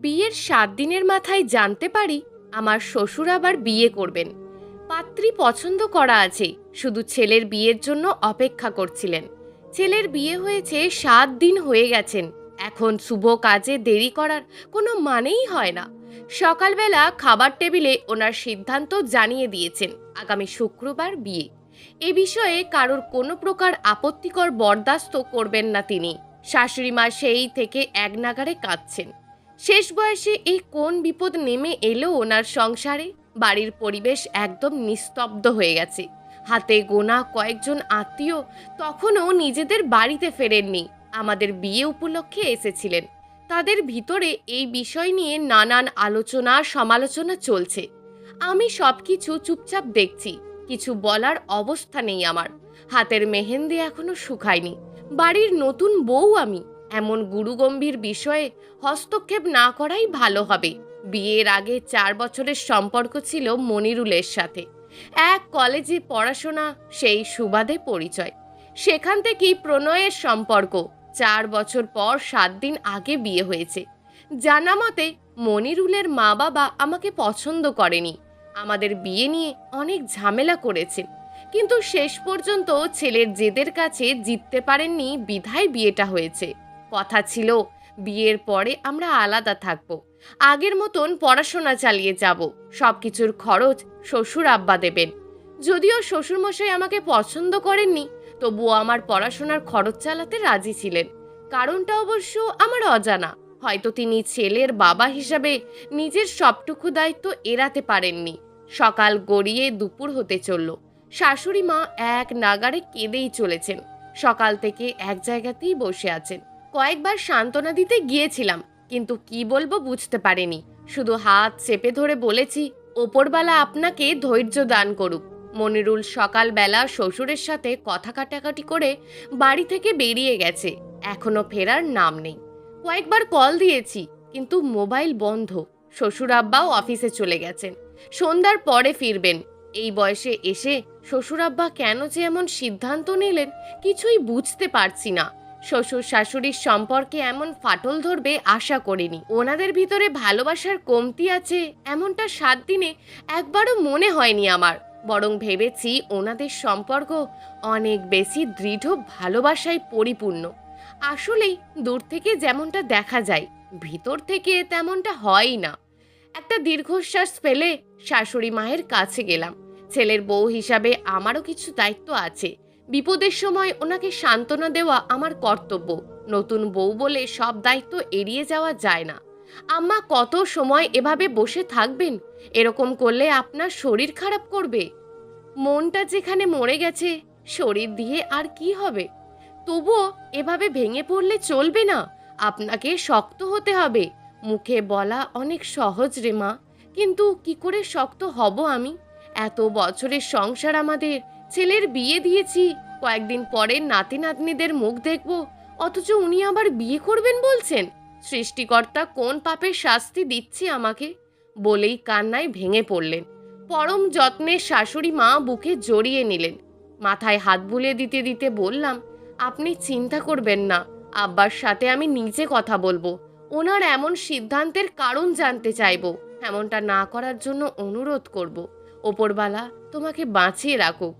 বিয়ের ৭ দিনের মাথায় জানতে পারি আমার শ্বশুর আবার বিয়ে করবেন। পাত্রী পছন্দ করা আছে, শুধু ছেলের বিয়ের জন্য অপেক্ষা করছিলেন। ছেলের বিয়ে হয়েছে ৭ দিন হয়ে গেছেন, এখন শুভ কাজে দেরি করার কোনো মানেই হয় না। সকালবেলা খাবার টেবিলে ওনার সিদ্ধান্ত জানিয়ে দিয়েছেন আগামী শুক্রবার বিয়ে। এ বিষয়ে কারোর কোনো প্রকার আপত্তিকর বরদাস্ত করবেন না তিনি। শাশুড়ি মা সেই থেকে এক নাগাড়ে কাঁদছেন। শেষ বয়সে এই কোন বিপদ নেমে এলো ওনার সংসারে। বাড়ির পরিবেশ একদম নিস্তব্ধ হয়ে গেছে। হাতে গোনা কয়েকজন আত্মীয় তখনও নিজেদের বাড়িতে ফেরেননি, আমাদের বিয়ে উপলক্ষে এসেছিলেন। তাদের ভিতরে এই বিষয় নিয়ে নানান আলোচনা সমালোচনা চলছে। আমি সবকিছু চুপচাপ দেখছি, কিছু বলার অবস্থা নেই আমার। হাতের মেহেন্দি এখনো শুকায়নি, বাড়ির নতুন বউ আমি। এমন গুরুগম্ভীর বিষয়ে হস্তক্ষেপ না করাই ভালো হবে। বিয়ের আগে ৪ বছরের সম্পর্ক ছিল মনিরুলের সাথে। এক কলেজে পড়াশোনা, সেই সুবাদে পরিচয়। সেখান থেকেই প্রণয়ের সম্পর্ক। ৪ বছর পর ৭ দিন আগে বিয়ে হয়েছে। জানা মতে মনিরুলের মা বাবা আমাকে পছন্দ করেনি, আমাদের বিয়ে নিয়ে অনেক ঝামেলা করেছেন, কিন্তু শেষ পর্যন্ত ছেলের জেদের কাছে জিততে পারেননি, বিধায় বিয়েটা হয়েছে। কথা ছিল বিয়ের পরে আমরা আলাদা থাকব, আগের মতন পড়াশোনা চালিয়ে যাব, সবকিছুর খরচ শ্বশুর আব্বা দেবেন। যদিও শ্বশুরমশাই আমাকে পছন্দ করেননি, তবুও আমার পড়াশোনার খরচ চালাতে রাজি ছিলেন। কারণটা অবশ্য আমার অজানা। হয়তো তিনি ছেলের বাবা হিসাবে নিজের সবটুকু দায়িত্ব এড়াতে পারেননি। সকাল গড়িয়ে দুপুর হতে চলল। শাশুড়ি মা এক নাগাড়ে কেঁদেই চলেছেন। সকাল থেকে এক জায়গাতেই বসে আছেন। কয়েকবার সান্ত্বনা দিতে গিয়েছিলাম, কিন্তু কি বলবো বুঝতে পারিনি। শুধু হাত চেপে ধরে বলেছি, ওপরবালা আপনাকে ধৈর্য দান করুক। মনিরুল সকালবেলা শ্বশুরের সাথে কথা কাটাকাটি করে বাড়ি থেকে বেরিয়ে গেছে, এখনো ফেরার নাম নেই। কয়েকবার কল দিয়েছি, কিন্তু মোবাইল বন্ধ। শ্বশুর আব্বাও অফিসে চলে গেছেন, সন্ধ্যার পরে ফিরবেন। এই বয়সে এসে শ্বশুর আব্বা কেন যে এমন সিদ্ধান্ত নিলেন কিছুই বুঝতে পারছি না। শ্বশুর শাশুড়ির সম্পর্কে এমন ফাটল ধরবে আশা করিনি। ওনাদের ভিতরে ভালোবাসার কমতি আছে এমনটা ৭ দিনে একবারও মনে হয়নি আমার। বরং ভেবেছি ওনাদের সম্পর্ক অনেক বেশি দৃঢ় ভালোবাসায় পরিপূর্ণ। আসলেই দূর থেকে যেমনটা দেখা যায়, ভিতর থেকে তেমনটা হয়ই না। একটা দীর্ঘশ্বাস ফেলে শাশুড়ি মায়ের কাছে গেলাম। ছেলের বউ হিসাবে আমারও কিছু দায়িত্ব আছে। বিপদের সময় ওনাকে সান্ত্বনা দেওয়া আমার কর্তব্য। নতুন বউ বলে সব দায়িত্ব এড়িয়ে যাওয়া যায় না। আম্মা কত সময় এভাবে বসে থাকবেন? এরকম করলে আপনার শরীর খারাপ করবে। মনটা যেখানে মরে গেছে, শরীর দিয়ে আর কি হবে? তবুও এভাবে ভেঙে পড়লে চলবে না, আপনাকে শক্ত হতে হবে। মুখে বলা অনেক সহজ রে মা, কিন্তু কি করে শক্ত হব আমি? এত বছরের সংসার আমাদের, ছেলের বিয়ে দিয়েছি, কয়েকদিন পরে নাতি নাতনিদের মুখ দেখব, অথচ উনি আবার বিয়ে করবেন বলছেন। সৃষ্টিকর্তা কোন পাপের শাস্তি দিচ্ছে আমাকে? বলেই কান্নায় ভেঙে পড়লেন। পরম যত্নে শাশুড়ি মা বুকে জড়িয়ে নিলেন। মাথায় হাত বুলিয়ে দিতে দিতে বললাম, আপনি চিন্তা করবেন না, আব্বার সাথে আমি নিজে কথা বলবো। ওনার এমন সিদ্ধান্তের কারণ জানতে চাইবো, এমনটা না করার জন্য অনুরোধ করব। ওপরবালা তোমাকে বাঁচিয়ে রাখুক।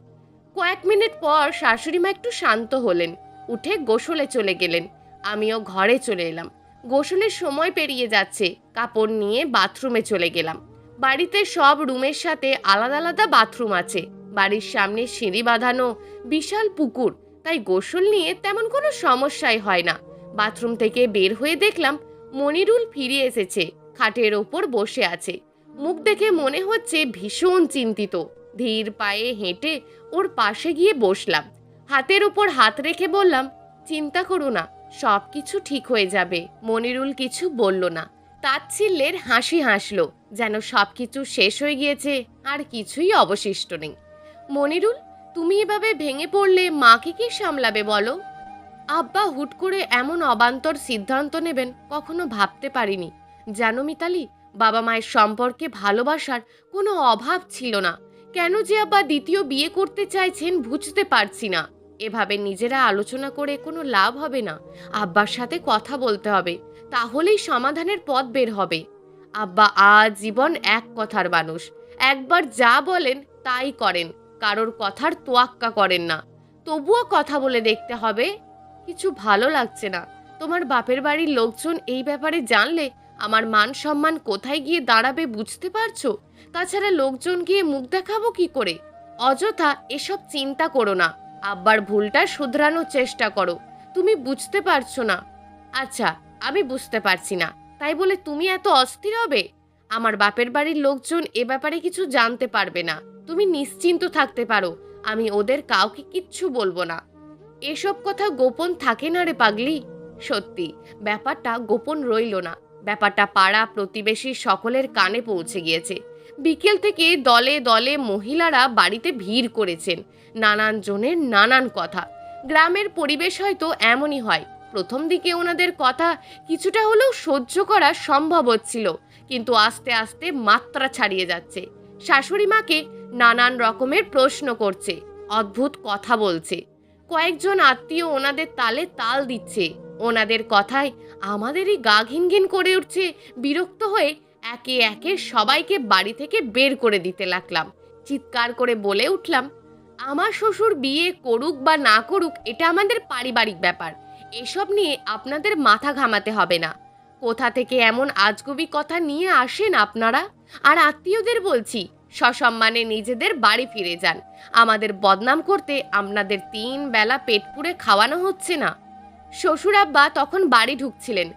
কয়েক মিনিট পর শাশুড়ি মা একটু শান্ত হলেন, উঠে গোসলে চলে গেলেন। আমিও ঘরে চলে এলাম। গোসলের সময় পেরিয়ে যাচ্ছে, কাপড় নিয়ে বাথরুমে চলে গেলাম। বাড়িতে সব রুমের সাথে আলাদা আলাদা বাথরুম আছে। বাড়ির সামনে সিঁড়ি বাঁধানো, বিশাল পুকুর, তাই গোসল নিয়ে তেমন কোনো সমস্যাই হয় না। বাথরুম থেকে বের হয়ে দেখলাম মনিরুল ফিরে এসেছে, খাটের ওপর বসে আছে। মুখ দেখে মনে হচ্ছে ভীষণ চিন্তিত। ধীর পায়ে হেঁটে ওর পাশে গিয়ে বসলাম। হাতের ওপর হাত রেখে বললাম, চিন্তা করো না, সব কিছু ঠিক হয়ে যাবে। মনিরুল কিছু বলল না, তাচ্ছিল্যের হাসি হাসলো, যেন সব কিছু শেষ হয়ে গিয়েছে, আর কিছুই অবশিষ্ট নেই। মনিরুল, তুমি এভাবে ভেঙে পড়লে মাকে কে সামলাবে বলো? আব্বা হুট করে এমন অবান্তর সিদ্ধান্ত নেবেন কখনো ভাবতে পারিনি। জানো মিতালি, বাবা মায়ের সম্পর্কে ভালোবাসার কোনো অভাব ছিল না। কেন যে আব্বা দ্বিতীয় বিয়ে করতে চাইছেন বুঝতে পারছি না। এভাবে নিজেরা আলোচনা করে কোনো লাভ হবে না, আব্বার সাথে কথা বলতে হবে। তাহলেই সমাধানের পথ বের হবে। আব্বা আজীবন এক কথার মানুষ, একবার যা বলেন তাই করেন, কারোর কথার তোয়াক্কা করেন না। তবুও কথা বলে দেখতে হবে। কিছু ভালো লাগছে না। তোমার বাপের বাড়ির লোকজন এই ব্যাপারে জানলে আমার মান সম্মান কোথায় গিয়ে দাঁড়াবে বুঝতে পারছো? তাছাড়া লোকজন গিয়ে মুখ দেখাবো কি করে? অযথা এসব চিন্তা করো না, আব্বার ভুলটা শুধরানোর চেষ্টা করো। তুমি বুঝতে পারছো না। আচ্ছা, আমি বুঝতে পারছি না, তাই বলে তুমি এত অস্থির হবে? আমার বাপের বাড়ির লোকজন এ ব্যাপারে কিছু জানতে পারবে না, তুমি নিশ্চিন্ত থাকতে পারো। আমি ওদের কাউকে কিচ্ছু বলবো না। এসব কথা গোপন থাকে না রে পাগলি। সত্যি ব্যাপারটা গোপন রইল না। ব্যাপারটা পাড়া প্রতিবেশী সকলের কানে পৌঁছে গিয়েছে। বিকেল থেকে দলে দলে মহিলারা বাড়িতে ভিড় করেছেন। নানান জনের নানান কথা। গ্রামের পরিবেশ হয়তো এমনই হয়। প্রথম দিকে ওনাদের কথা কিছুটা হলেও সহ্য করা সম্ভব হচ্ছিল, কিন্তু আস্তে আস্তে মাত্রা ছাড়িয়ে যাচ্ছে। শাশুড়ি মাকে নানান রকমের প্রশ্ন করছে, অদ্ভুত কথা বলছে। কয়েকজন আত্মীয় ওনাদের তালে তাল দিচ্ছে। ওনাদের কথায় আমাদেরই গা ঘিনঘিন করে উঠছে। বিরক্ত হয়ে একে একে সবাইকে বাড়ি থেকে বের করে দিতে লাগলাম। চিৎকার করে বলে উঠলাম, আমার শ্বশুর বিয়ে করুক বা না করুক এটা আমাদের পারিবারিক ব্যাপার। এসব নিয়ে আপনাদের মাথা ঘামাতে হবে না। কোথা থেকে এমন আজগুবি কথা নিয়ে আসেন আপনারা? আর আত্মীয়দের বলছি, সসম্মানে নিজেদের বাড়ি ফিরে যান। আমাদের বদনাম করতে আপনাদের 3 বেলা পেট পুড়ে খাওয়ানো হচ্ছে না। শ্বশুর আব্বা তখন বাড়ি ঢুকছিলেন।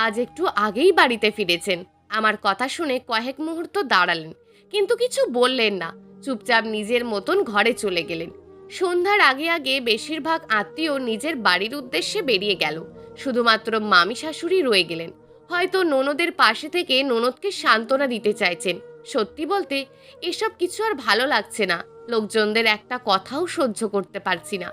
আজ একটু আগেই বাড়িতে ফিরেছেন। আমার কথা শুনে কয়েক মুহূর্ত দাঁড়ালেন, কিন্তু কিছু বললেন না। চুপচাপ নিজের মতন ঘরে চলে গেলেন। সন্ধ্যার আগে আগে বেশিরভাগ আত্মীয় নিজের বাড়ির উদ্দেশ্যে বেরিয়ে গেল। শুধুমাত্র মামি শাশুড়ি রয়ে গেলেন। হয়তো ননদের পাশে থেকে ননদকে সান্ত্বনা দিতে চাইছেন। সত্যি বলতে এসব কিছু আর ভালো লাগছে না। লোকজনদের একটা কথাও সহ্য করতে পারছি না।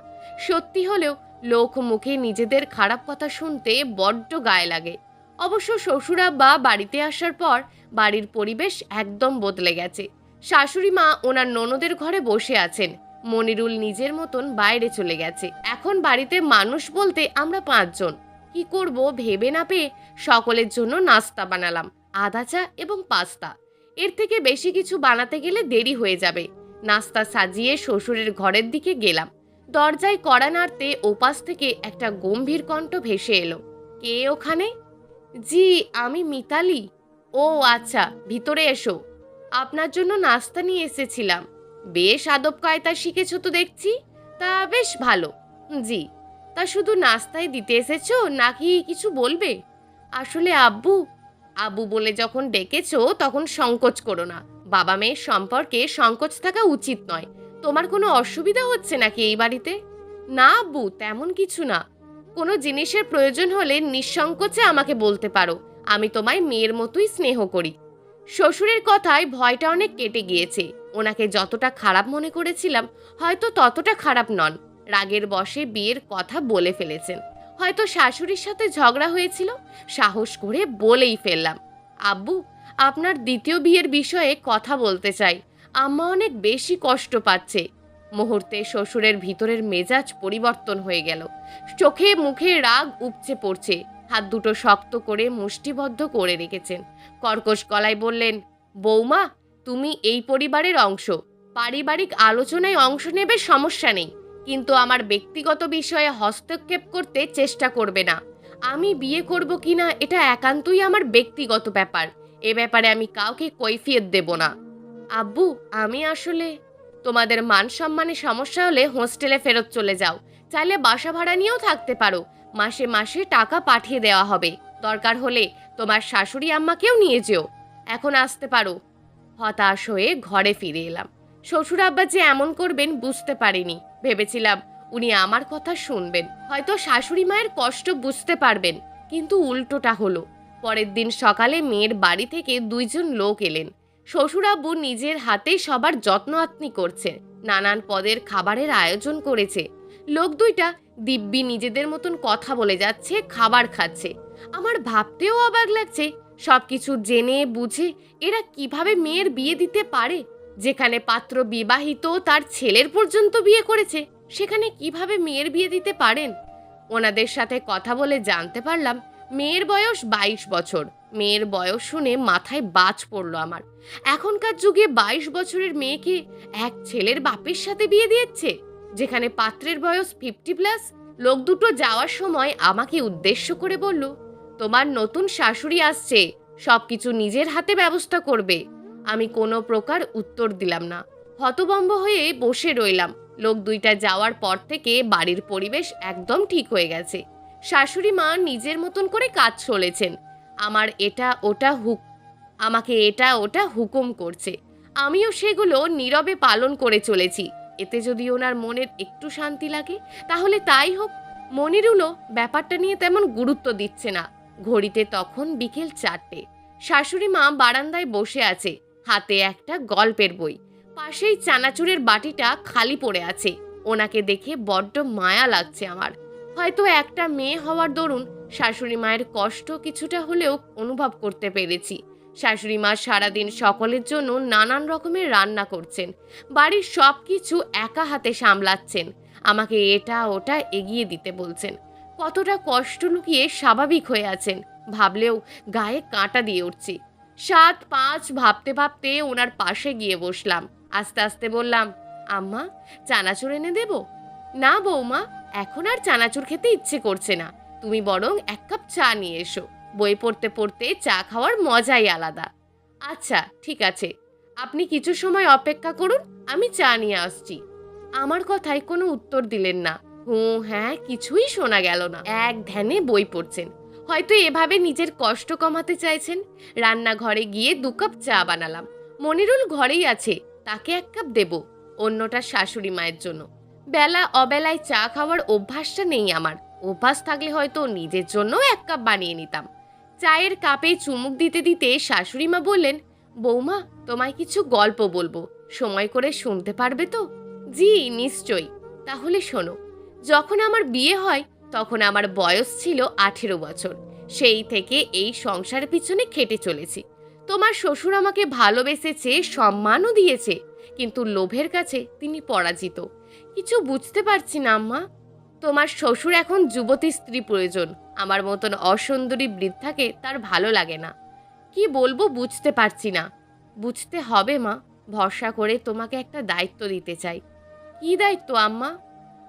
সত্যি হলেও লোক মুখে নিজেদের খারাপ কথা শুনতে বড্ড গায়ে লাগে। অবশ্য শ্বশুরাব্বা বাড়িতে আসার পর বাড়ির পরিবেশ একদম বদলে গেছে। শাশুড়ি মা ওনার ননদের ঘরে বসে আছেন। মনিরুল নিজের মতন বাইরে চলে গেছে। এখন বাড়িতে মানুষ বলতে আমরা 5 জন। কি করব ভেবে না পেয়ে সকলের জন্য নাস্তা বানালাম, আদা চা এবং পাস্তা। এর থেকে বেশি কিছু বানাতে গেলে দেরি হয়ে যাবে। নাস্তা সাজিয়ে শ্বশুরের ঘরের দিকে গেলাম। দরজায় কড়া নাড়তে ওপাশ থেকে একটা গম্ভীর কণ্ঠ ভেসে এলো, কে ওখানে? জি, আমি মিতালি। ও আচ্ছা, ভিতরে এসো। আপনার জন্য নাস্তা নিয়ে এসেছিলাম। বেশ আদব কায়দা শিখেছো তো দেখছি। তা বেশ ভালো। জি, তা শুধু নাস্তায় দিতে এসেছো নাকি কিছু বলবে? আসলে আব্বু, আব্বু বলে যখন ডেকেছো তখন সংকোচ করো না। বাবা মেয়ের সম্পর্কে সংকোচ থাকা উচিত নয়। তোমার কোনো অসুবিধা হচ্ছে নাকি এই বাড়িতে? না আব্বু, তেমন কিছু না। কোনো জিনিসের প্রয়োজন হলে নিঃসংকোচে আমাকে বলতে পারো। আমি তোমায় মেয়ের মতোই স্নেহ করি। শ্বশুরের কথায় ভয়টা অনেক কেটে গিয়েছে। ওনাকে যতটা খারাপ মনে করেছিলাম হয়তো ততটা খারাপ নন। রাগের বশে বিয়ের কথা বলে ফেলেছেন। হয়তো শাশুড়ির সাথে ঝগড়া হয়েছিল। সাহস করে বলেই ফেললাম, আব্বু, আপনার দ্বিতীয় বিয়ের বিষয়ে কথা বলতে চাই। আম্মা অনেক বেশি কষ্ট পাচ্ছে। মুহূর্তে শ্বশুরের ভিতরের মেজাজ পরিবর্তন হয়ে গেল। চোখে মুখে রাগ উপচে পড়ছে। হাত দুটো শক্ত করে মুষ্টিবদ্ধ করে রেখেছেন। কর্কশ গলায় বললেন, বৌমা, তুমি এই পরিবারের অংশ। পারিবারিক আলোচনায় অংশ নেবে, সমস্যা নেই, কিন্তু আমার ব্যক্তিগত বিষয়ে হস্তক্ষেপ করতে চেষ্টা করবে না। আমি বিয়ে করব কিনা এটা একান্তই আমার ব্যক্তিগত ব্যাপার। এ ব্যাপারে আমি কাউকে কৈফিয়ত দেব না। আব্বু, আমি আসলে, তোমাদের মান সম্মানে সমস্যা হলে হোস্টেলে ফেরত চলে যাও। চাইলে বাসা ভাড়া নিয়েও থাকতে পারো। মাসে মাসে টাকা পাঠিয়ে দেওয়া হবে। দরকার হলে তোমার শাশুড়ি আম্মাকেও নিয়ে যেও। এখন আসতে পারো। হতাশ হয়ে ঘরে ফিরে এলাম। শ্বশুর আব্বা যে এমন করবেন বুঝতে পারিনি। ভেবেছিলাম উনি আমার কথা শুনবেন, হয়তো শাশুড়ি মায়ের কষ্ট বুঝতে পারবেন, কিন্তু উল্টোটা হলো। পরের দিন সকালে মেয়ের বাড়ি থেকে 2 জন লোক এলেন। শ্বশুর আব্বু নিজের হাতে সবার যত্ন আত্নি করছে। নানান পদের খাবারের আয়োজন করেছে। লোক 2টা দিব্যি নিজেদের মতন কথা বলে যাচ্ছে, খাবার খাচ্ছে। আমার ভাবতেও অবাক লাগছে, সবকিছু জেনে বুঝে এরা কিভাবে মেয়ের বিয়ে দিতে পারে? যেখানে পাত্র বিবাহিত, তার ছেলের পর্যন্ত বিয়ে করেছে, সেখানে কিভাবে মেয়ের বিয়ে দিতে পারেন? ওনাদের সাথে কথা বলে জানতে পারলাম মেয়ের বয়স 22 বছর। মেয়ের বয়স শুনে মাথায় বাজ পড়ল আমার। এখনকার যুগে 22 বছরের মেয়েকে এক ছেলের বাপের সাথে বিয়ে দিয়েছে, যেখানে পাত্রের বয়স 50+। লোক দুটো যাওয়ার সময় আমাকে উদ্দেশ্য করে বলল, তোমার নতুন শাশুড়ি আসছে, সবকিছু নিজের হাতে ব্যবস্থা করবে। আমি কোনো প্রকার উত্তর দিলাম না, হতভম্ব হয়ে বসে রইলাম। লোক দুইটা যাওয়ার পর থেকে বাড়ির পরিবেশ একদম ঠিক হয়ে গেছে। শাশুড়ি মা নিজের মতন করে কাজ চলেছেন। আমাকে এটা ওটা হুকুম করছে, আমিও সেগুলো নীরবে পালন করে চলেছি। এতে যদি ওনার মনের একটু শান্তি লাগে তাহলে তাই হোক। মনিরুলও ব্যাপারটা নিয়ে তেমন গুরুত্ব দিচ্ছে না। ঘড়িতে তখন বিকেল 4টে। শাশুড়ি মা বারান্দায় বসে আছে, হাতে একটা গল্পের বই। পাশেই চানাচুরের বাটিটা খালি পড়ে আছে। ওনাকে দেখে বড্ড মায়া লাগছে আমার। হয়তো একটা মেয়ে হওয়ার দরুন শাশুড়ি মায়ের কষ্ট কিছুটা হলেও অনুভব করতে পেরেছি। শাশুড়ি মা সারাদিন সকলের জন্য নানান রকমের রান্না করছেন, বাড়ির সব কিছু একা হাতে সামলাচ্ছেন, আমাকে এটা ওটা এগিয়ে দিতে বলছেন। কতটা কষ্ট লুকিয়ে স্বাভাবিক হয়ে আছেন ভাবলেও গায়ে কাঁটা দিয়ে উঠছি। 7-5 ভাবতে ভাবতে ওনার পাশে গিয়ে বসলাম। আস্তে আস্তে বললাম, আম্মা, চানাচুর এনে দেব? না বৌমা, এখন আর চানাচুর খেতে ইচ্ছে করছে না। তুমি বরং 1 কাপ চা নিয়ে এসো। বই পড়তে পড়তে চা খাওয়ার মজাই আলাদা। আচ্ছা ঠিক আছে, আপনি কিছু সময় অপেক্ষা করুন, আমি চা নিয়ে আসছি। আমার কথায় কোনো উত্তর দিলেন না। হুঁ হ্যাঁ কিছুই শোনা গেল না। এক ধ্যানে বই পড়ছেন, হয়তো এভাবে নিজের কষ্ট কমাতে চাইছেন। রান্নাঘরে গিয়ে 2 কাপ চা বানালাম। মনিরুল ঘরেই আছে, তাকে 1 কাপ দেব, অন্যটা শাশুড়ি মায়ের জন্য। বেলা অবেলায় চা খাওয়ার অভ্যাসটা নেই আমার। অভ্যাস থাকলে হয়তো নিজের জন্য 1 কাপ বানিয়ে নিতাম। চায়ের কাপে চুমুক দিতে দিতে শাশুড়ি মা বললেন, বৌমা, তোমায় কিছু গল্প বলবো, সময় করে শুনতে পারবে তো? জি নিশ্চয়ই। তাহলে শোনো। যখন আমার বিয়ে হয় তখন আমার বয়স ছিল 18 বছর। সেই থেকে এই সংসারের পিছনে খেটে চলেছি। তোমার শ্বশুর আমাকে ভালোবেসেছে, সম্মানও দিয়েছে, কিন্তু লোভের কাছে তিনি পরাজিত। কিছু বুঝতে পারছি না আম্মা। তোমার শ্বশুর এখন যুবতী স্ত্রী প্রয়োজন, আমার মতন অসুন্দরী বৃদ্ধাকে তার ভালো লাগে না। কি বলবো বুঝতে পারছি না। বুঝতে হবে মা, ভরসা করে তোমাকে একটা দায়িত্ব দিতে চাই। কি দায়িত্ব আম্মা?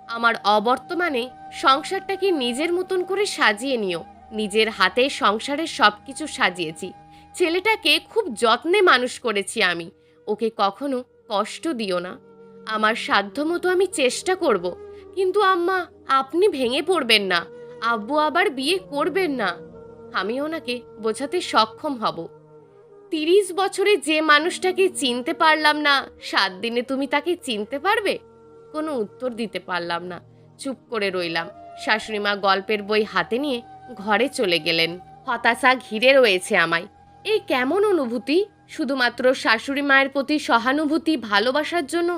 আমার অবর্তমানে সংসারটাকে নিজের মতন করে সাজিয়ে নিও। নিজের হাতে সংসারের সব কিছু সাজিয়েছি। ছেলেটাকে খুব যত্নে মানুষ করেছি আমি। ওকে কখনো কষ্ট দিও না। আমার সাধ্যমতো আমি চেষ্টা করব। কিন্তু আম্মা, আপনি ভেঙে পড়বেন না। আব্বু আবার বিয়ে করবেন না। আমি ওনাকে বোঝাতে সক্ষম হব। 30 বছরে যে মানুষটাকে চিনতে পারলাম না, 7 দিনে তুমি তাকে চিনতে পারবে? কোনো উত্তর দিতে পারলাম না, চুপ করে রইলাম। শাশুড়ি মা গল্পের বই হাতে নিয়ে ঘরে চলে গেলেন। হতাশা ঘিরে রয়েছে আমায়। এই কেমন অনুভূতি? শুধুমাত্র শাশুড়ি মায়ের প্রতি সহানুভূতি, ভালোবাসার জন্য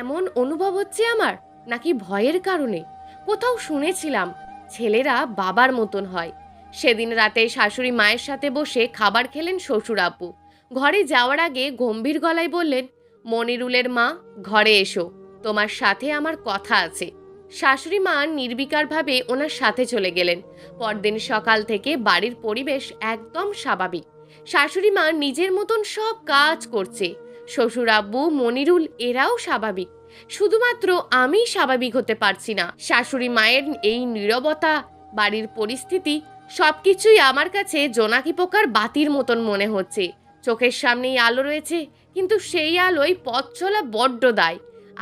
এমন অনুভব হচ্ছে আমার, নাকি ভয়ের কারণে? কোথাও শুনেছিলাম ছেলেরা বাবার মতন হয়। সেদিন রাতে শাশুড়ি মায়ের সাথে বসে খাবার খেলেন শ্বশুর আব্বু। ঘরে যাওয়ার আগে গম্ভীর গলায় বললেন, মনিরুলের মা, ঘরে এসো, তোমার সাথে আমার কথা আছে। শাশুড়ি মা নির্বিকারভাবে ওনার সাথে চলে গেলেন। পরদিন সকাল থেকে বাড়ির পরিবেশ একদম স্বাভাবিক। শাশুড়ি মা নিজের মতন সব কাজ করছে। শ্বশুর আব্বু, মনিরুল এরাও স্বাভাবিক। শুধুমাত্র আমি স্বাভাবিক হতে পারছি না। শাশুড়ি মায়ের এই নীরবতা, বাড়ির পরিস্থিতি, সবকিছুই আমার কাছে জোনাকি পোকার বাতির মতন মনে হচ্ছে। চোখের সামনেই আলো রয়েছে, কিন্তু সেই আলোয় পথ চলা বড্ড দায়।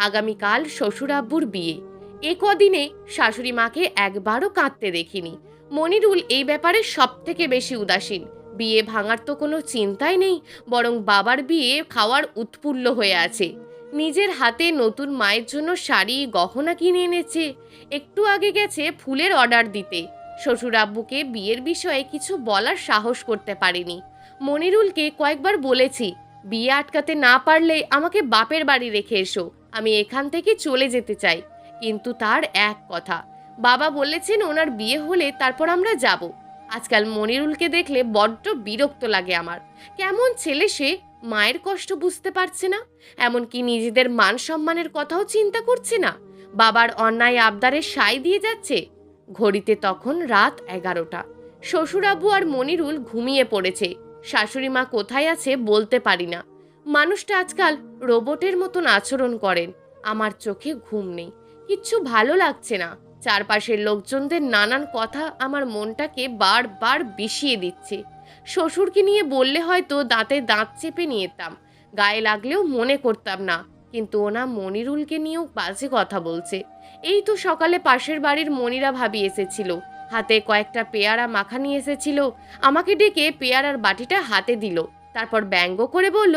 আগামীকাল শ্বশুর আব্বুর বিয়ে। এ কদিনে শাশুড়ি মাকে একবারও কাঁদতে দেখিনি। মনিরুল এই ব্যাপারে সব থেকে বেশি উদাসীন। বিয়ে ভাঙার তো কোনো চিন্তাই নেই, বরং বাবার বিয়ে খাওয়ার উৎফুল্ল হয়ে আছে। নিজের হাতে নতুন মায়ের জন্য শাড়ি গহনা কিনে এনেছে। একটু আগে গেছে ফুলের অর্ডার দিতে। শ্বশুর আব্বুকে বিয়ের বিষয়ে কিছু বলার সাহস করতে পারিনি। মনিরুলকে কয়েকবার বলেছি, বিয়ে আটকাতে না পারলে আমাকে বাপের বাড়ি রেখে এসো, আমি এখান থেকে চলে যেতে চাই। কিন্তু তার এক কথা, বাবা বলেছেন ওনার বিয়ে হলে তারপর আমরা যাব। আজকাল মনিরুলকে দেখলে বড্ড বিরক্ত লাগে আমার। কেমন ছেলে সে, মায়ের কষ্ট বুঝতে পারছে না, এমনকি নিজেদের মান সম্মানের কথাও চিন্তা করছে না। বাবার অন্যায় আবদারে সায় দিয়ে যাচ্ছে। ঘড়িতে তখন রাত 11টা। শ্বশুরাব্বু আর মনিরুল ঘুমিয়ে পড়েছে। শাশুড়ি মা কোথায় আছে বলতে পারি না। মানুষটা আজকাল রোবটের মতন আচরণ করেন। আমার চোখে ঘুম নেই, কিচ্ছু ভালো লাগছে না। চারপাশের লোকজনদের নানান কথা আমার মনটাকে বারবার বিষিয়ে দিচ্ছে। শ্বশুরকে নিয়ে বললে হয়তো দাঁতে দাঁত চেপে নিতাম, গায়ে লাগলেও মনে করতাম না, কিন্তু ওনা মনিরুলকে নিয়েও বাজে কথা বলছে। এই তো সকালে পাশের বাড়ির মনিরা ভাবি এসেছিল, হাতে কয়েকটা পেয়ারা মাখা নিয়ে এসেছিল, আমাকে ডেকে পেয়ারার বাটিটা হাতে দিল, তারপর ব্যঙ্গ করে বলল,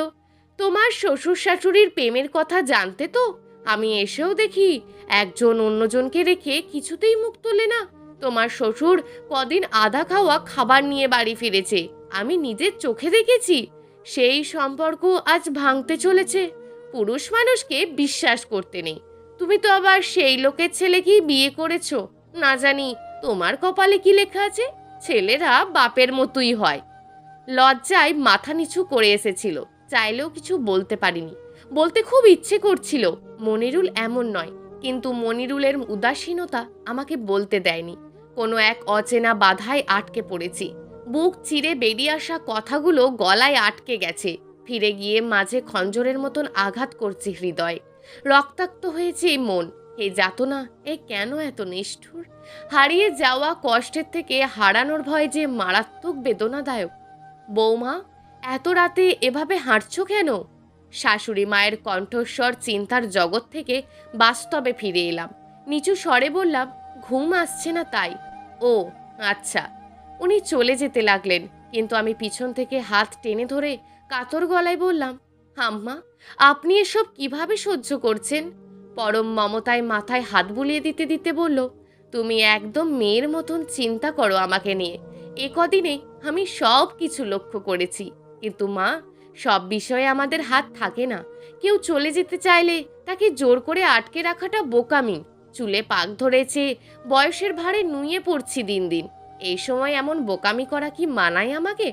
তোমার শ্বশুর শাশুড়ির প্রেমের কথা জানতে তো? আমি এসেও দেখি একজন অন্যজনকে রেখে কিছুতেই মুখ তোলে না। তোমার শ্বশুর কদিন আধা খাওয়া খাবার নিয়ে বাড়ি ফিরেছে, আমি নিজের চোখে দেখেছি। সেই সম্পর্ক আজ ভাঙতে চলেছে। পুরুষ মানুষকে বিশ্বাস করতে নেই। তুমি তো আবার সেই লোকের ছেলেকেই বিয়ে করেছো। না জানি তোমার কপালে কি লেখা আছে। ছেলেরা বাপের মতোই হয়। লজ্জায় মাথা নিচু করে এসেছিল, চাইলেও কিছু বলতে পারিনি। বলতে খুব ইচ্ছে করছিল মনিরুল এমন নয়, কিন্তু মনিরুলের উদাসীনতা আমাকে বলতে দেয়নি। কোনো এক অচেনা বাধায় আটকে পড়েছি। বুক চিরে বেরিয়ে আসা কথাগুলো গলায় আটকে গেছে, ফিরে গিয়ে মাঝে খঞ্জরের মতন আঘাত করছে হৃদয়। রক্তাক্ত হয়েছে এই মন। এ যাতনা, এ কেন এত নিষ্ঠুর? হারিয়ে যাওয়া কষ্টের থেকে হারানোর ভয় যে মারাত্মক বেদনাদায়ক। বৌমা, এত রাতে এভাবে হাঁটছো কেন? শাশুড়ি মায়ের কণ্ঠস্বর চিন্তার জগৎ থেকে বাস্তবে ফিরে এলাম। নিচু স্বরে বললাম, ঘুম আসছে না তাই। ও আচ্ছা। উনি চলে যেতে লাগলেন, কিন্তু আমি পিছন থেকে হাত টেনে ধরে কাতর গলায় বললাম, আম্মা, আপনি এসব কিভাবে সহ্য করছেন? পরম মমতায় মাথায় হাত বুলিয়ে দিতে দিতে বলল, তুমি একদম মেয়ের মতন চিন্তা করো আমাকে নিয়ে। এ কদিনে আমি সব কিছু লক্ষ্য করেছি, কিন্তু মা, সব বিষয়ে আমাদের হাত থাকে না। কেউ চলে যেতে চাইলে তাকে জোর করে আটকে রাখাটা বোকামি। চুলে পাক ধরেছে, বয়সের ভারে নুয়ে পড়ছি দিন দিন। এই সময় এমন বোকামি করা কি মানায় আমাকে?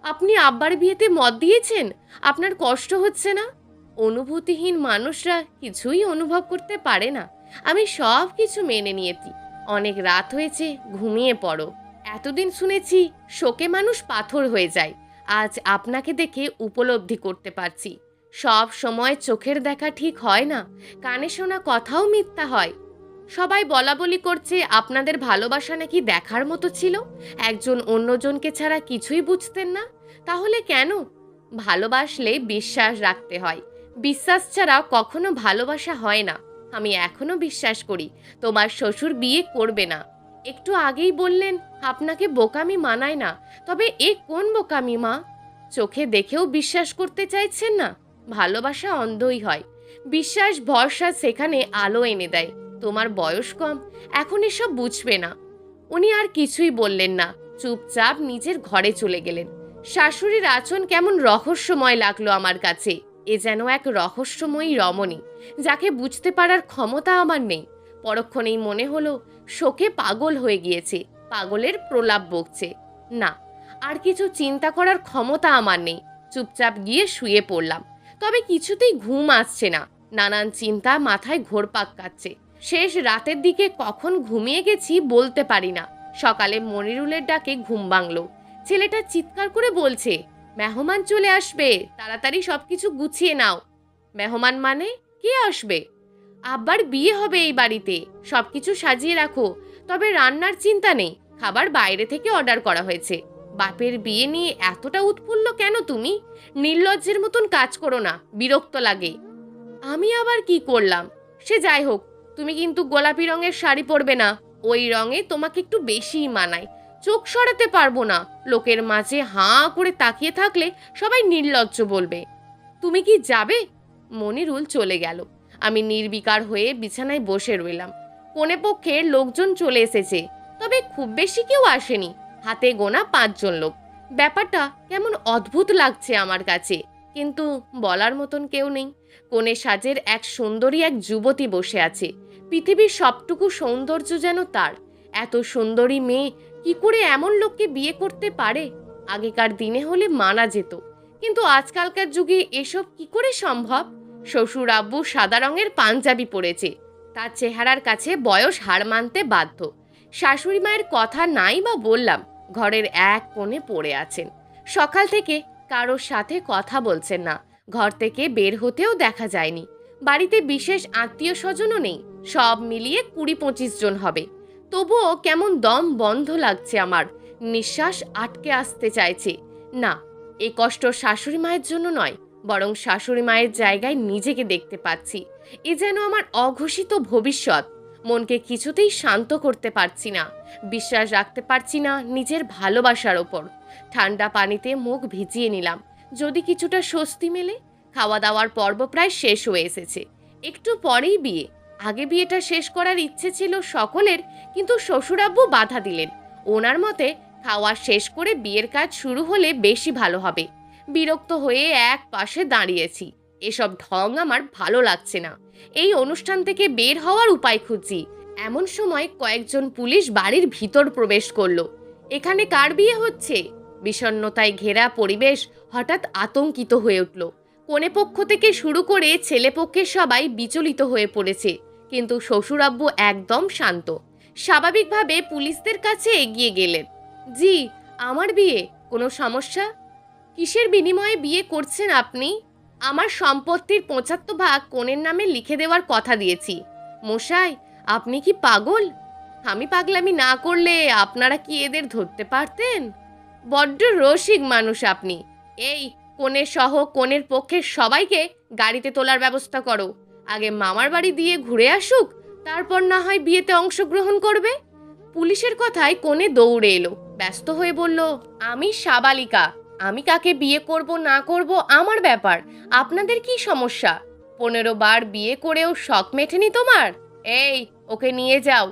আপনি আব্বার বিয়েতে মত দিয়েছেন, আপনার কষ্ট হচ্ছে না? অনুভূতিহীন মানুষরা কিছুই অনুভব করতে পারে না। আমি সব কিছু মেনে নিয়েছি। অনেক রাত হয়েছে, ঘুমিয়ে পড়ো। এতদিন শুনেছি শোকে মানুষ পাথর হয়ে যায়, আজ আপনাকে দেখে উপলব্ধি করতে পারছি। সব সময় চোখের দেখা ঠিক হয় না, কানে শোনা কথাও মিথ্যা হয়। সবাই বলা বলি করছে আপনাদের ভালোবাসা নাকি দেখার মতো ছিল, একজন অন্যজনকে ছাড়া কিছুই বুঝতেন না। তাহলে কেন? ভালোবাসলে বিশ্বাস রাখতে হয়, বিশ্বাস ছাড়া কখনো ভালোবাসা হয় না। আমি এখনো বিশ্বাস করি তোমার শ্বশুর বিয়ে করবে না। একটু আগেই বললেন আপনাকে বোকামি মানায় না, তবে এ কোন বোকামি মা? চোখে দেখেও বিশ্বাস করতে চাইছেন না? ভালোবাসা অন্ধই হয়, বিশ্বাস ভরসা সেখানে আলো এনে দেয়। তোমার বয়স কম, এখন এসব বুঝবে না। উনি আর কিছুই বললেন না, চুপচাপ নিজের ঘরে চলে গেলেন। শাশুড়ির আচরণ কেমন রহস্যময় লাগলো আমার কাছে। এ যেন এক রহস্যময়ী রমণী, যাকে বুঝতে পারার ক্ষমতা আমার নেই। পরক্ষণেই মনে হলো শোকে পাগল হয়ে গিয়েছে, পাগলের প্রলাপ বকছে। না, আর কিছু চিন্তা করার ক্ষমতা আমার নেই। চুপচাপ গিয়ে শুয়ে পড়লাম, তবে কিছুতেই ঘুম আসছে না। নানান চিন্তা মাথায় ঘোরপাক কাটছে। শেষ রাতের দিকে কখন ঘুমিয়ে গেছি বলতে পারি না। সকালে মনিরুলের ডাকে ঘুম ভাঙল। ছেলেটা চিৎকার করে বলছে, মেহমান চলে আসবে, তাড়াতাড়ি সবকিছু গুছিয়ে নাও। মেহমান মানে? কে আসবে? আব্বার বিয়ে হবে এই বাড়িতে, সবকিছু সাজিয়ে রাখো। তবে রান্নার চিন্তা নেই, খাবার বাইরে থেকে অর্ডার করা হয়েছে। বাপের বিয়ে নিয়ে এতটা উৎফুল্ল কেন তুমি? নির্লজ্জের মতন কাজ করো না, বিরক্ত লাগে। আমি আবার কি করলাম? সে যাই হোক, তুমি কিন্তু গোলাপি রঙের শাড়ি পরবে না, ওই রঙে তোমাকে একটু বেশিই মানায়। চোখ সরাতে পারবো না, লোকের মাঝে হাঁ করে তাকিয়ে থাকলে সবাই নির্লজ্জ বলবে। তুমি কি যাবে? মনিরুল চলে গেল। আমি নির্বিকার হয়ে বিছানায় বসে রইলাম। কোণে পক্ষের লোকজন চলে এসেছে, তবে খুব বেশি কেউ আসেনি, হাতে গোনা 5 জন লোক। ব্যাপারটা কেমন অদ্ভুত লাগছে আমার কাছে, কিন্তু বলার মতন কেউ নেই। কোণে সাজের এক সুন্দরী এক যুবতী বসে আছে। পৃথিবীর সবটুকু সৌন্দর্য যেন তার। এত সুন্দরী মেয়ে কি করে এমন লোককে বিয়ে করতে পারে? আগেকার দিনে হলে মানা যেত, কিন্তু আজকালকার যুগে এসব কি করে সম্ভব? শ্বশুর আব্বু সাদা রঙের পাঞ্জাবি পরেছে, তার চেহারার কাছে বয়স হার মানতে বাধ্য। শাশুড়ি মায়ের কথা নাই বা বললাম, ঘরের এক কোণে পড়ে আছেন। সকাল থেকে কারোর সাথে কথা বলছেন না, ঘর থেকে বের হতেও দেখা যায়নি। বাড়িতে বিশেষ আত্মীয় স্বজনও নেই, সব মিলিয়ে 20-25 জন হবে। তবুও কেমন দম বন্ধ লাগছে আমার, নিঃশ্বাস আটকে আসতে চাইছে। না, এই কষ্ট শাশুড়ি মায়ের জন্য নয়, বরং শাশুড়ি মায়ের জায়গায় নিজেকে দেখতে পাচ্ছি। এ যেন আমার অঘোষিত ভবিষ্যৎ। মনকে কিছুতেই শান্ত করতে পারছি না, বিশ্বাস রাখতে পারছি না নিজের ভালোবাসার ওপর। ঠান্ডা পানিতে মুখ ভিজিয়ে নিলাম, যদি কিছুটা স্বস্তি মেলে। খাওয়া দাওয়ার পর্ব প্রায় শেষ হয়ে এসেছে, একটু পরেই বিয়ে। আগে বিয়েটা শেষ করার ইচ্ছে ছিল সকলের, কিন্তু শ্বশুরাব্বু বাধা দিলেন। ওনার মতে খাওয়া শেষ করে বিয়ের কাজ শুরু হলে বেশি ভালো হবে। বিরক্ত হয়ে এক পাশে দাঁড়িয়েছি। এসব ঢং আমার ভালো লাগছে না। এই অনুষ্ঠান থেকে বের হওয়ার উপায় খুঁজছি, এমন সময় কয়েকজন পুলিশ বাড়ির ভিতর প্রবেশ করলো। এখানে কার বিয়ে হচ্ছে? বিষণ্ণতায় ঘেরা পরিবেশ হঠাৎ আতঙ্কিত হয়ে উঠল। কনে পক্ষ থেকে শুরু করে ছেলে পক্ষের সবাই বিচলিত হয়ে পড়েছে, কিন্তু শ্বশুর আব্বু একদম শান্ত। স্বাভাবিকভাবে পুলিশদের কাছে এগিয়ে গেলেন। জি, আমার বিয়ে, কোনো সমস্যা? কিসের বিনিময়ে বিয়ে করছেন আপনি? আমার সম্পত্তির 75 ভাগ কনের নামে লিখে দেওয়ার কথা দিয়েছি। মশাই, আপনি কি পাগল? আমি পাগলামি না করলে আপনারা কি এদের ধরতে পারতেন? বড্ড রসিক মানুষ আপনি। এই, কনের সহ কনের পক্ষের সবাইকে গাড়িতে তোলার ব্যবস্থা করো। আগে মামার বাড়ি দিয়ে ঘুরে আসুক, তারপর না হয় বিয়েতে অংশগ্রহণ করবে। পুলিশের কথায় কনে দৌড়ে এলো, ব্যস্ত হয়ে বলল, আমি সাবালিকা, আমি কাকে বিয়ে করব না করব আমার ব্যাপার, আপনাদের কি সমস্যা? 15 বার বিয়ে করেও শখ মেটেনি তোমার? এই, ওকে নিয়ে যাও।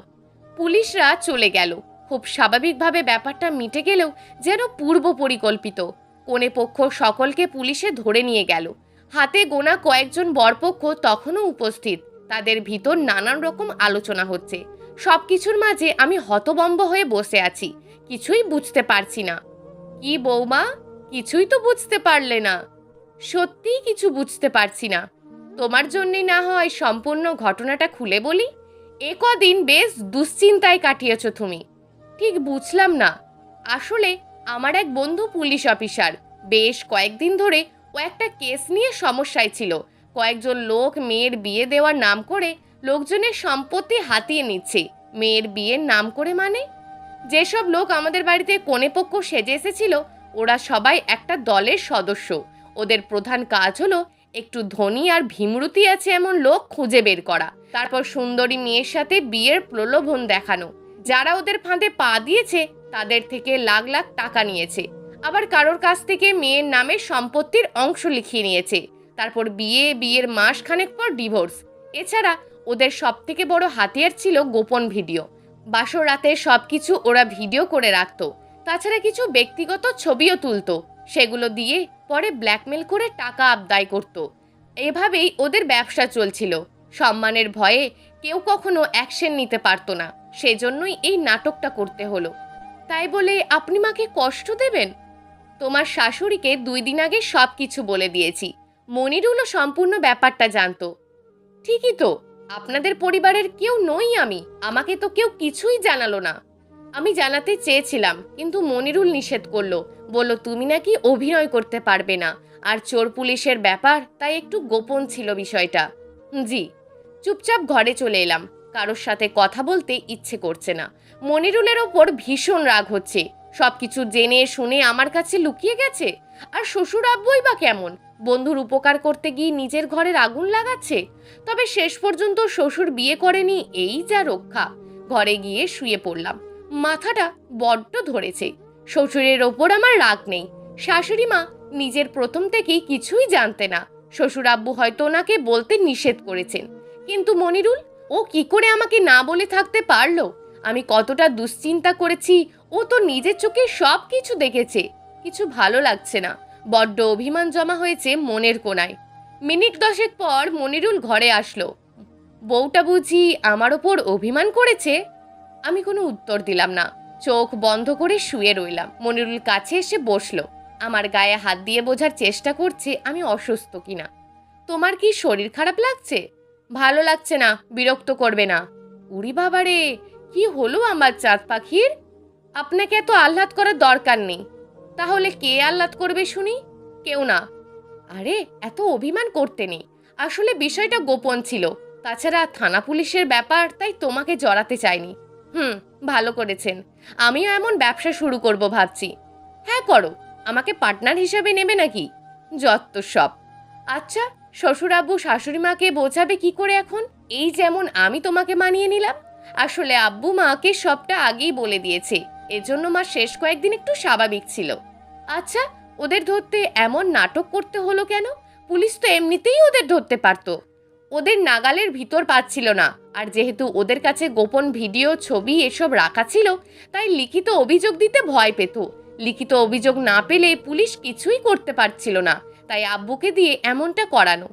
পুলিশরা চলে গেল। খুব স্বাভাবিকভাবে ব্যাপারটা মিটে গেলেও যেন পূর্ব পরিকল্পিত। কনে পক্ষ সকলকে পুলিশে ধরে নিয়ে গেল। হাতে গোনা কয়েকজন বরপক্ষ তখনও উপস্থিত। তাদের ভিতর নানান রকম আলোচনা হচ্ছে। সবকিছুর মাঝে আমি হতবম্ব হয়ে বসে আছি, কিছুই বুঝতে পারছি না। কি বৌমা, কিছুই তো বুঝতে পারলে না? সত্যিই কিছু বুঝতে পারছি না। তোমার জন্যই না হয় সম্পূর্ণ ঘটনাটা খুলে বলি। এ কদিন বেশ দুশ্চিন্তায় কাটিয়েছ তুমি। ঠিক বুঝলাম না। আসলে আমার এক বন্ধু পুলিশ অফিসার, বেশ কয়েকদিন ধরে ও একটা কেস নিয়ে সমস্যায় ছিল। কয়েকজন লোক মেয়ের বিয়ে দেওয়ার নাম করে লোকজনের সম্পত্তি হাতিয়ে নিচ্ছে। মেয়ের বিয়ের নাম করে মানে? যেসব লোক আমাদের বাড়িতে কনেপক্ষ সেজে এসেছিল, ওরা সবাই একটা দলের সদস্য। ওদের প্রধান কাজ হলো একটু ধনী আর ভীমরুতি আছে এমন লোক খুঁজে বের করা, তারপর সুন্দরী মেয়ের সাথে বিয়ের প্রলোভন দেখানো। যারা ওদের ফাঁদে পা দিয়েছে তাদের থেকে লাখ লাখ টাকা নিয়েছে। আবার কারোর কাছ থেকে মেয়ের নামে সম্পত্তির অংশ লিখিয়ে নিয়েছে। তারপর বিয়ের মাসখানেক পর ডিভোর্স। এছাড়া ওদের সব থেকে বড় হাতিয়ার ছিল গোপন ভিডিও। বাসর রাতে সবকিছু ওরা ভিডিও করে রাখতো। তাছাড়া কিছু ব্যক্তিগত ছবিও তুলতো, সেগুলো দিয়ে পরে ব্ল্যাকমেল করে টাকা আদায় করত। এভাবেই ওদের ব্যবসা চলছিল। সম্মানের ভয়ে কেউ কখনো অ্যাকশন নিতে পারতো না, সেজন্যই এই নাটকটা করতে হলো। তাই বলে আপনি মাকে কষ্ট দেবেন? তোমার শাশুড়িকে 2 দিন আগে সব কিছু বলে দিয়েছি। মনিরুলও সম্পূর্ণ ব্যাপারটা জানতো। ঠিকই তো, আপনাদের পরিবারের কেউ নই আমি, আমাকে তো কেউ কিছুই জানালো না। আমি জানাতে চেয়েছিলাম, কিন্তু মনিরুল নিষেধ করলো, বলল তুমি নাকি অভিনয় করতে পারবে না, আর চোর পুলিশের ব্যাপার, তাই একটু গোপন ছিল বিষয়টা। জি। চুপচাপ ঘরে চলে এলাম, কারোর সাথে কথা বলতে ইচ্ছে করছে না। মনিরুলের ওপর ভীষণ রাগ হচ্ছে, সবকিছু জেনে শুনে আমার কাছে লুকিয়ে গেছে। আর শ্বশুর আব্বুই বা কেমন, বন্ধুর উপকার করতে গিয়ে নিজের ঘরের আগুন লাগাচ্ছে। তবে শেষ পর্যন্ত শ্বশুর বিয়ে করেনি, এই যা রক্ষা। ঘরে গিয়ে শুয়ে পড়লাম, মাথাটা বড্ড ধরেছে। শ্বশুরের ওপর আমার রাগ নেই, শাশুড়ি মা নিজের প্রথম থেকেই কিছুই জানতে না। শ্বশুর আব্বু হয়তো ওনাকে বলতে নিষেধ করেছেন, কিন্তু মনিরুল, ও কি করে আমাকে না বলে থাকতে পারলো? আমি কতটা দুশ্চিন্তা করেছি, ও তো নিজের চোখে সব কিছু দেখেছে। কিছু ভালো লাগছে না, বড্ড অভিমান জমা হয়েছে মনের কোণায়। মিনিট 10 পর মনিরুল ঘরে আসলো। বউটা বুঝি আমার ওপর অভিমান করেছে? আমি কোনো উত্তর দিলাম না, চোখ বন্ধ করে শুয়ে রইলাম। মনিরুল কাছে এসে বসলো, আমার গায়ে হাত দিয়ে বোঝার চেষ্টা করছে আমি অসুস্থ কিনা। তোমার কি শরীর খারাপ লাগছে? ভালো লাগছে না, বিরক্ত করবে না। উড়ি বাবারে, কি হলো আমার চাঁদ পাখির? আপনাকে এত আহ্লাদ করার দরকার নেই। তাহলে কে আহ্লাদ করবে শুনি? কেউ না। আরে এত অভিমান করতে নেই, আসলে বিষয়টা গোপন ছিল। তাছাড়া থানা পুলিশের ব্যাপার, তাই তোমাকে জড়াতে চাইনি। ভালো করেছেন। আমিও এমন ব্যবসা শুরু করব ভাবছি। হ্যাঁ করো, আমাকে পার্টনার হিসেবে নেবে নাকি? যত সব। আচ্ছা, শ্বশুর আব্বু শাশুড়ি মাকে বোঝাবে কি করে এখন? এই যেমন আমি তোমাকে মানিয়ে নিলাম। আসলে আব্বু মাকে সবটা আগেই বলে দিয়েছে, এজন্য মা শেষ কয়েকদিন একটু স্বাভাবিক ছিল। আচ্ছা, ওদের ধরতে এমন নাটক করতে হলো কেন? পুলিশ তো এমনিতেই ওদের ধরতে পারতো। ওদের নাগালের ভিতর পাচ্ছিল না, আর যেহেতু ওদের কাছে গোপন ভিডিও, ছবি এসব রাখা ছিল, তাই লিখিত অভিযোগ দিতে ভয় পেত। লিখিত অভিযোগ না পেলে পুলিশ কিছুই করতে পারছিল না, তাই আব্বুকে দিয়ে এমনটা করানো।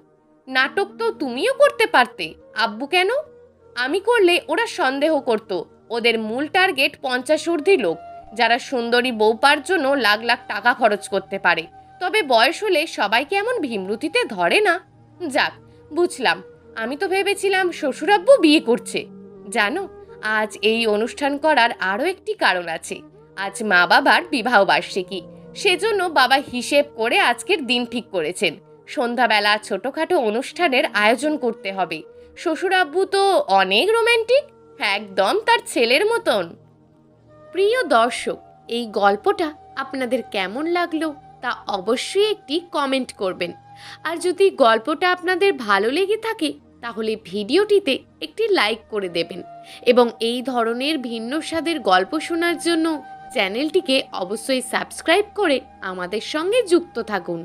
নাটক তো তুমিও করতে পারতে, আব্বু কেন? আমি করলে ওরা সন্দেহ করত। ওদের মূল টার্গেট 50 ঊর্ধ্বে লোক, যারা সুন্দরী বউ পাওয়ার জন্য লাখ লাখ টাকা খরচ করতে পারে। তবে বয়স হলে সবাইকে এমন ভীমরুতিতে ধরে না। যাক, বুঝলাম। আমি তো ভেবেছিলাম শ্বশুরাব্বু বিয়ে করছে। জানো, আজ এই অনুষ্ঠান করার আরও একটি কারণ আছে। আজ মা বাবার বিবাহ বার্ষিকী, সেজন্য বাবা হিসেব করে আজকের দিন ঠিক করেছেন। সন্ধ্যাবেলা ছোটখাটো অনুষ্ঠানের আয়োজন করতে হবে। শ্বশুরাব্বু তো অনেক রোম্যান্টিক, একদম তার ছেলের মতন। প্রিয় দর্শক, এই গল্পটা আপনাদের কেমন লাগলো তা অবশ্যই একটি কমেন্ট করবেন। আর যদি গল্পটা আপনাদের ভালো লেগে থাকে তাহলে ভিডিওটিতে একটি লাইক করে দেবেন, এবং এই ধরনের ভিন্ন স্বাদের গল্প শোনার জন্য চ্যানেলটিকে অবশ্যই সাবস্ক্রাইব করে আমাদের সঙ্গে যুক্ত থাকুন।